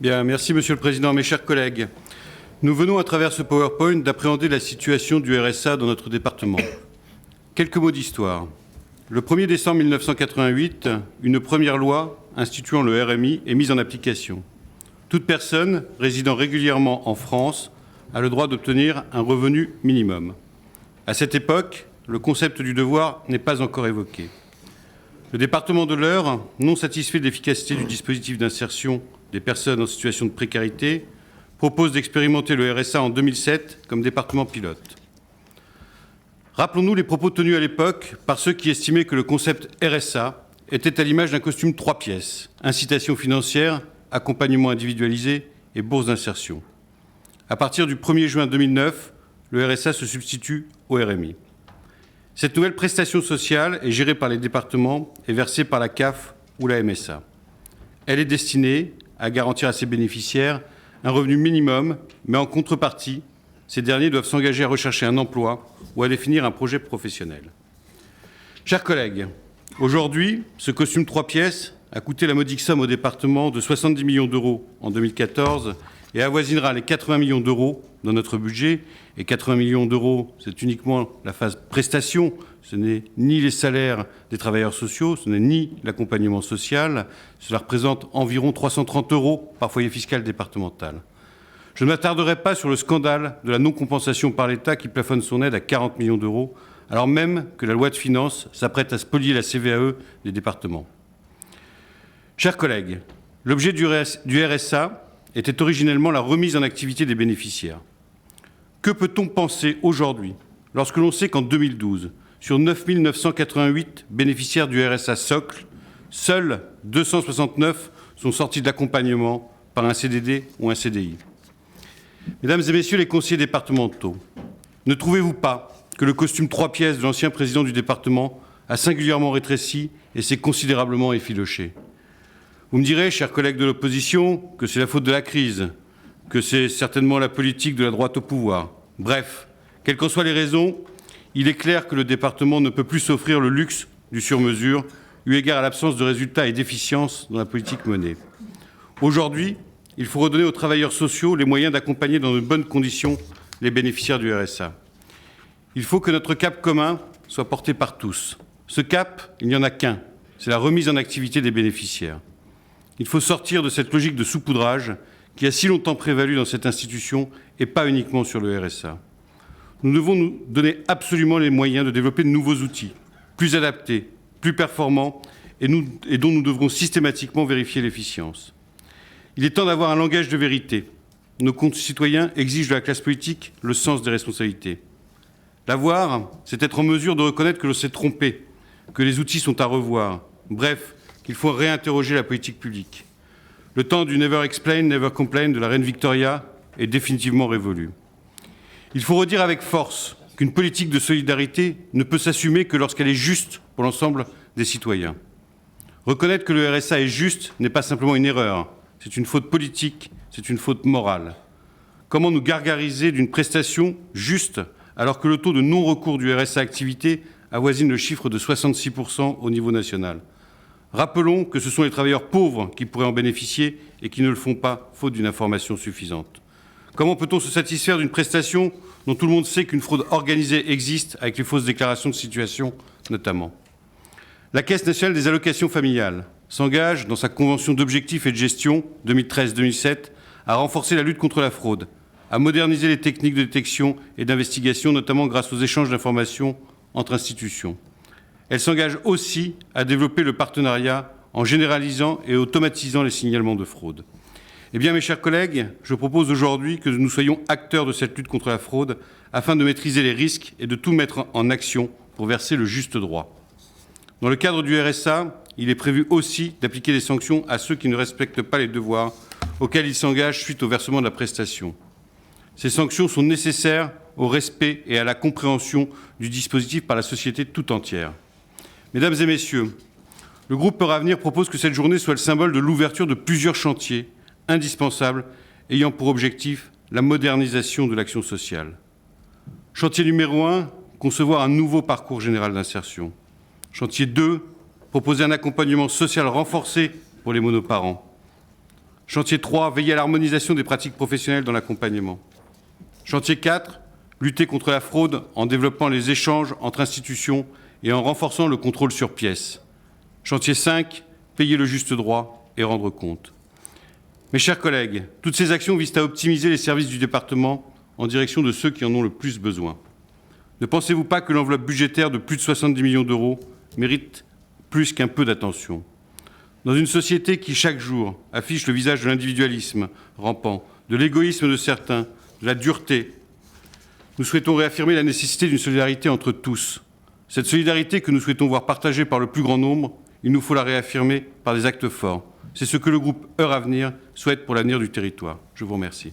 Bien, merci Monsieur le Président. Mes chers collègues, nous venons à travers ce PowerPoint d'appréhender la situation du RSA dans notre département. Quelques mots d'histoire. Le 1er décembre 1988, une première loi instituant le RMI est mise en application. Toute personne résidant régulièrement en France a le droit d'obtenir un revenu minimum. À cette époque, le concept du devoir n'est pas encore évoqué. Le département de l'Eure, non satisfait de l'efficacité du dispositif d'insertion des personnes en situation de précarité, propose d'expérimenter le RSA en 2007 comme département pilote. Rappelons-nous les propos tenus à l'époque par ceux qui estimaient que le concept RSA était à l'image d'un costume 3 pièces, incitation financière, accompagnement individualisé et bourse d'insertion. À partir du 1er juin 2009, le RSA se substitue au RMI. Cette nouvelle prestation sociale est gérée par les départements et versée par la CAF ou la MSA. Elle est destinée à garantir à ses bénéficiaires un revenu minimum, mais en contrepartie, ces derniers doivent s'engager à rechercher un emploi ou à définir un projet professionnel. Chers collègues, aujourd'hui, ce costume 3 pièces a coûté la modique somme au département de 70 millions d'euros en 2014 et avoisinera les 80 millions d'euros dans notre budget. Et 80 millions d'euros, c'est uniquement la phase prestation. Ce n'est ni les salaires des travailleurs sociaux, ce n'est ni l'accompagnement social. Cela représente environ 330 euros par foyer fiscal départemental. Je ne m'attarderai pas sur le scandale de la non-compensation par l'État qui plafonne son aide à 40 millions d'euros, alors même que la loi de finances s'apprête à spolier la CVAE des départements. Chers collègues, l'objet du RSA était originellement la remise en activité des bénéficiaires. Que peut-on penser aujourd'hui, lorsque l'on sait qu'en 2012, sur 9 988 bénéficiaires du RSA socle, seuls 269 sont sortis d'accompagnement par un CDD ou un CDI. Mesdames et messieurs les conseillers départementaux, ne trouvez-vous pas que le costume 3 pièces de l'ancien président du département a singulièrement rétréci et s'est considérablement effiloché ? Vous me direz, chers collègues de l'opposition, que c'est la faute de la crise, que c'est certainement la politique de la droite au pouvoir. Bref, quelles qu'en soient les raisons, il est clair que le département ne peut plus s'offrir le luxe du sur-mesure, eu égard à l'absence de résultats et d'efficience dans la politique menée. Aujourd'hui, il faut redonner aux travailleurs sociaux les moyens d'accompagner dans de bonnes conditions les bénéficiaires du RSA. Il faut que notre cap commun soit porté par tous. Ce cap, il n'y en a qu'un, c'est la remise en activité des bénéficiaires. Il faut sortir de cette logique de saupoudrage qui a si longtemps prévalu dans cette institution et pas uniquement sur le RSA. Nous devons nous donner absolument les moyens de développer de nouveaux outils, plus adaptés, plus performants et dont nous devrons systématiquement vérifier l'efficience. Il est temps d'avoir un langage de vérité. Nos concitoyens exigent de la classe politique le sens des responsabilités. L'avoir, c'est être en mesure de reconnaître que l'on s'est trompé, que les outils sont à revoir. Bref, qu'il faut réinterroger la politique publique. Le temps du « never explain, never complain » de la reine Victoria est définitivement révolu. Il faut redire avec force qu'une politique de solidarité ne peut s'assumer que lorsqu'elle est juste pour l'ensemble des citoyens. Reconnaître que le RSA est juste n'est pas simplement une erreur, c'est une faute politique, c'est une faute morale. Comment nous gargariser d'une prestation juste alors que le taux de non-recours du RSA activité avoisine le chiffre de 66% au niveau national ? Rappelons que ce sont les travailleurs pauvres qui pourraient en bénéficier et qui ne le font pas, faute d'une information suffisante. Comment peut-on se satisfaire d'une prestation dont tout le monde sait qu'une fraude organisée existe, avec les fausses déclarations de situation notamment ? La Caisse nationale des allocations familiales s'engage, dans sa convention d'objectifs et de gestion 2013-2007, à renforcer la lutte contre la fraude, à moderniser les techniques de détection et d'investigation, notamment grâce aux échanges d'informations entre institutions. Elle s'engage aussi à développer le partenariat en généralisant et automatisant les signalements de fraude. Eh bien, mes chers collègues, je propose aujourd'hui que nous soyons acteurs de cette lutte contre la fraude afin de maîtriser les risques et de tout mettre en action pour verser le juste droit. Dans le cadre du RSA, il est prévu aussi d'appliquer des sanctions à ceux qui ne respectent pas les devoirs auxquels ils s'engagent suite au versement de la prestation. Ces sanctions sont nécessaires au respect et à la compréhension du dispositif par la société tout entière. Mesdames et messieurs, le groupe Peur Avenir propose que cette journée soit le symbole de l'ouverture de plusieurs chantiers indispensables ayant pour objectif la modernisation de l'action sociale. Chantier numéro 1, concevoir un nouveau parcours général d'insertion. Chantier 2, proposer un accompagnement social renforcé pour les monoparents. Chantier 3, veiller à l'harmonisation des pratiques professionnelles dans l'accompagnement. Chantier 4, lutter contre la fraude en développant les échanges entre institutions et en renforçant le contrôle sur pièces. Chantier 5, payer le juste droit et rendre compte. Mes chers collègues, toutes ces actions visent à optimiser les services du département en direction de ceux qui en ont le plus besoin. Ne pensez-vous pas que l'enveloppe budgétaire de plus de 70 millions d'euros mérite plus qu'un peu d'attention ? Dans une société qui, chaque jour, affiche le visage de l'individualisme rampant, de l'égoïsme de certains, de la dureté, nous souhaitons réaffirmer la nécessité d'une solidarité entre tous. Cette solidarité que nous souhaitons voir partagée par le plus grand nombre, il nous faut la réaffirmer par des actes forts. C'est ce que le groupe Heure Avenir souhaite pour l'avenir du territoire. Je vous remercie.